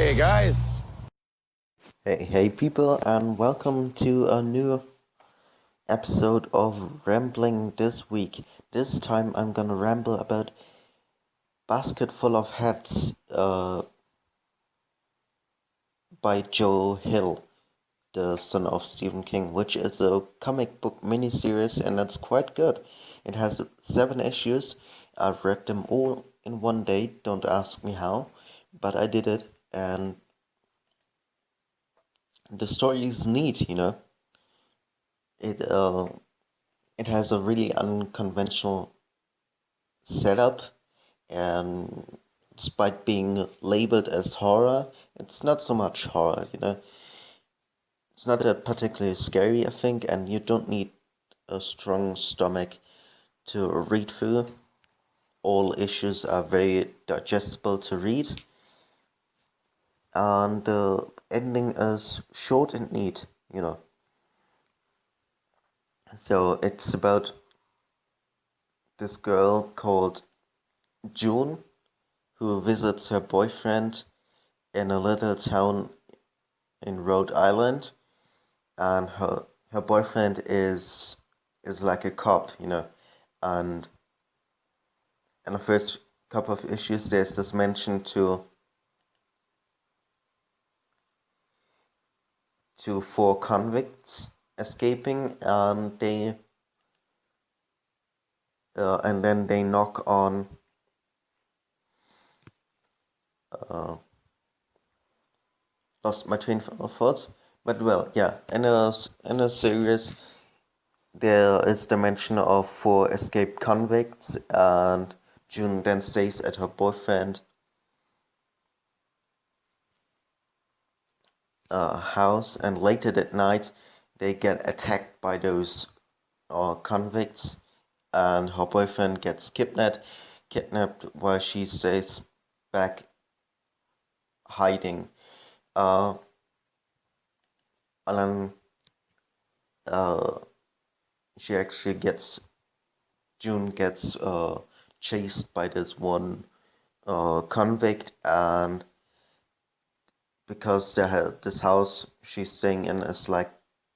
Hey guys! Hey people, and welcome to a new episode of Rambling this week. This time I'm gonna ramble about Basketful of Heads by Joe Hill, the son of Stephen King, which is a comic book miniseries and it's quite good. It has 7 issues. I've read them all in one day, don't ask me how, but I did it, and the story is neat, It uh it has a really unconventional setup, and despite being labeled as horror, it's not so much horror. It's not that particularly scary, I think, and you don't need a strong stomach to read through. All issues are very digestible to read, and the ending is short and neat. So it's about this girl called June who visits her boyfriend in a little town in Rhode Island, and her boyfriend is like a cop. And in the first couple of issues, there's this mention to 4 convicts escaping, and then they knock on. Uh, Lost my train of thoughts, but well, yeah. In a series, there is the mention of 4 escaped convicts, and June then stays at her boyfriend house, and later that night they get attacked by those convicts, and her boyfriend gets kidnapped while she stays back hiding. Uh, and then uh, she actually gets June gets chased by this one convict, and because this house she's staying in is like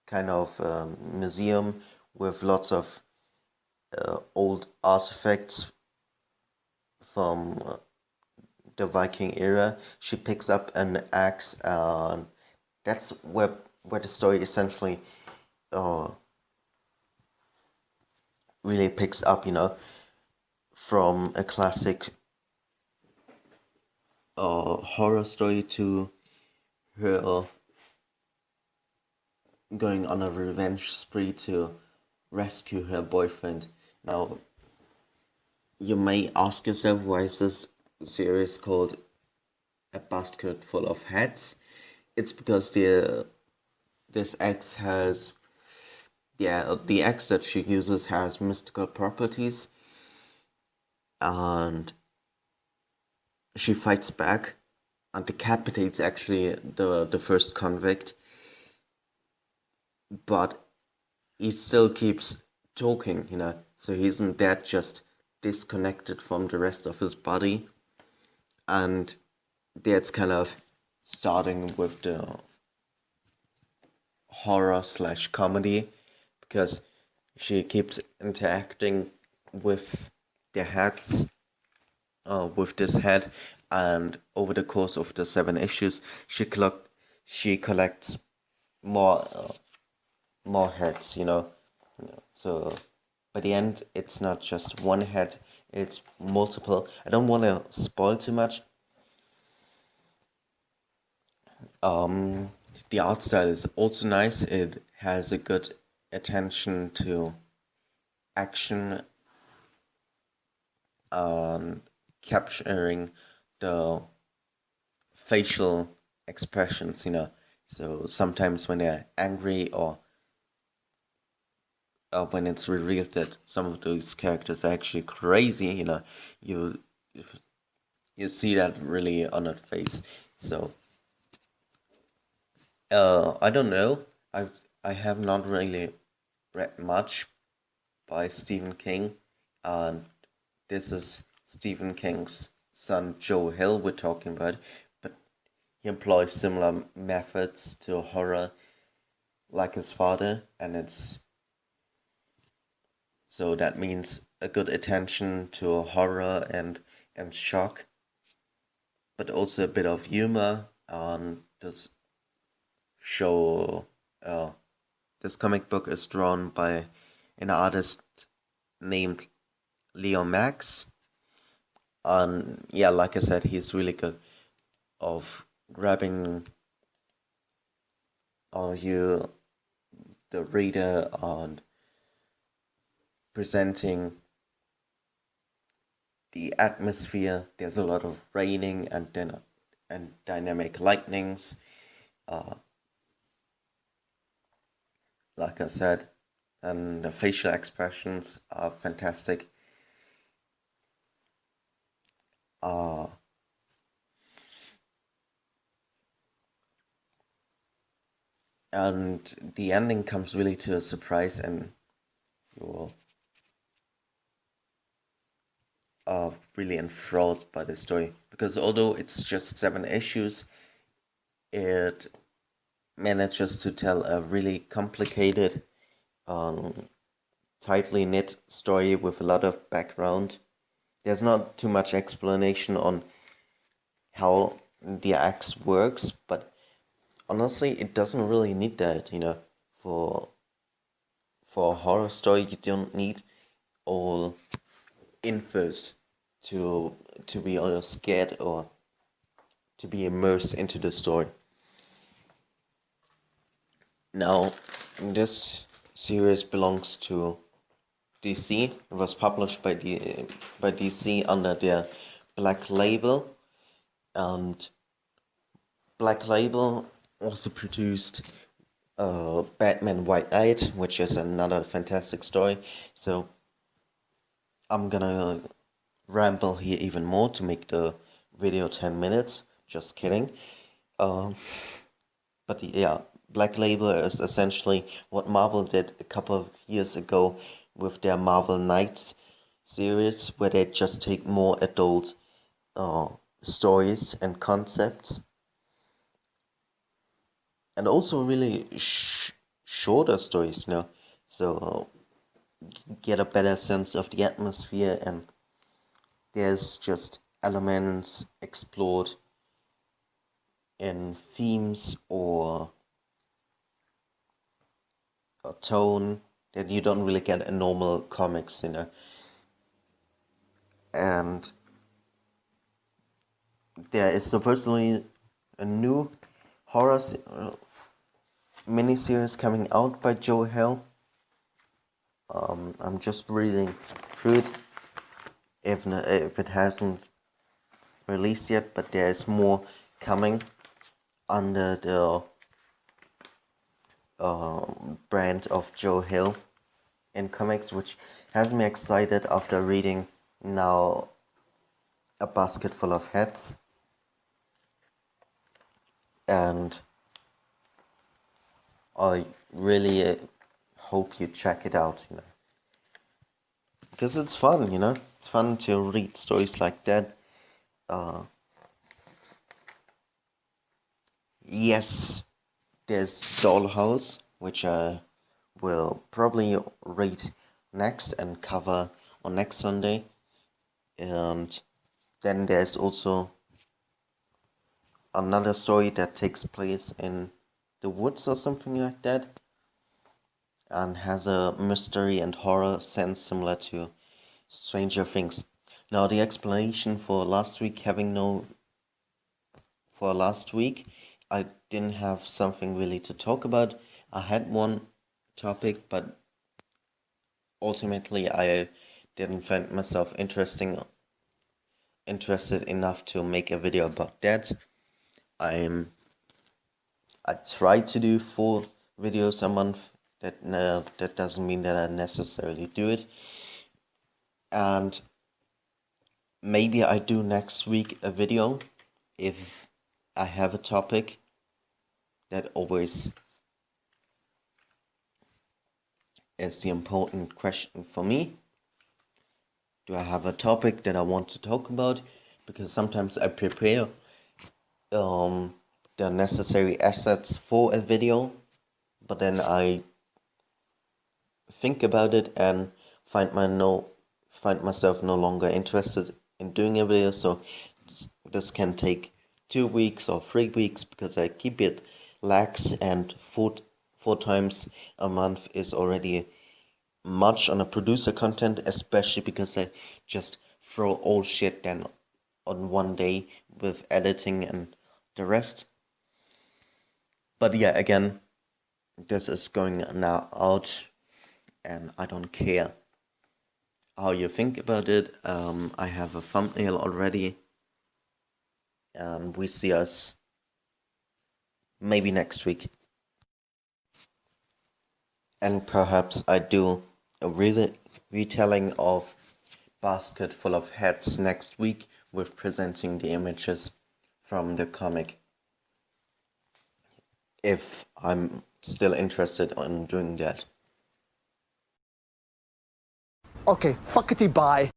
kind of museum with lots of old artifacts from the Viking era. She picks up an axe, and that's where the story essentially uh, really picks up, from a classic horror story to her going on a revenge spree to rescue her boyfriend. Now, you may ask yourself, why is this series called A Basket Full of Heads? It's because this axe has, yeah, the axe that she uses has mystical properties, and she fights back and decapitates actually the first convict, but he still keeps talking. So he isn't dead, just disconnected from the rest of his body. And that's kind of starting with the horror/comedy, because she keeps interacting with the heads, with this head, and over the course of the 7 issues, she collects more more heads. So by the end, it's not just one head; it's multiple. I don't want to spoil too much. Um, the art style is also nice. It has a good attention to action and capturing the facial expressions. So sometimes when they're angry, or when it's revealed that some of those characters are actually crazy, you you see that really on her face. So I don't know. I have not really read much by Stephen King, and this is Stephen King's son Joe Hill we're talking about. But he employs similar methods to horror like his father, and it's so that means a good attention to horror and shock, but also a bit of humor. This show, uh, this comic book is drawn by an artist named Leo Max. And yeah, like I said, he's really good of grabbing you, the reader, and presenting the atmosphere. There's a lot of raining and dynamic lightnings. Uh, like I said, and the facial expressions are fantastic. Uh, and the ending comes really to a surprise, and you're really enthralled by the story. Because although it's just 7 issues, it manages to tell a really complicated, um, tightly knit story with a lot of background. There's not too much explanation on how the axe works, but honestly, it doesn't really need that, For a horror story, you don't need all infos to be scared or to be immersed into the story. Now, this series belongs to DC. It was published by DC under their Black Label, and Black Label also produced Batman White Knight, which is another fantastic story. So I'm gonna ramble here even more to make the video 10 minutes. Just kidding. Um, but yeah, Black Label is essentially what Marvel did a couple of years ago with their Marvel Knights series, where they just take more adult uh, stories and concepts, and also really shorter stories, so get a better sense of the atmosphere, and there's just elements explored in themes or a tone that you don't really get in normal comics, And there is supposedly a new horror miniseries coming out by Joe Hill. I'm just reading through it, if it hasn't released yet, but there is more coming under the brand of Joe Hill in comics, which has me excited after reading now A Basketful of Heads. And I really hope you check it out, because it's fun, It's fun to read stories like that. Yes, there's Dollhouse, which I will probably read next and cover on next Sunday. And then there's also another story that takes place in the woods or something like that, and has a mystery and horror sense similar to Stranger Things. Now, the explanation for last week I didn't have something really to talk about. I had one topic, but ultimately I didn't find myself interested enough to make a video about that. I try to do 4 videos a month. That doesn't mean that I necessarily do it. And maybe I do next week a video if I have a topic. That always is the important question for me. Do I have a topic that I want to talk about? Because sometimes I prepare the necessary assets for a video, but then I think about it and find myself no longer interested in doing a video. So this can take 2 weeks or 3 weeks because I keep it lax, and four times a month is already much on a producer content, especially because I just throw all shit then on one day with editing and the rest. But yeah, again, this is going now out, and I don't care how you think about it. I have a thumbnail already, and we see us maybe next week. And perhaps I do a retelling of Basketful of Heads next week with presenting the images from the comic, if I'm still interested in doing that. Okay, fuckity bye.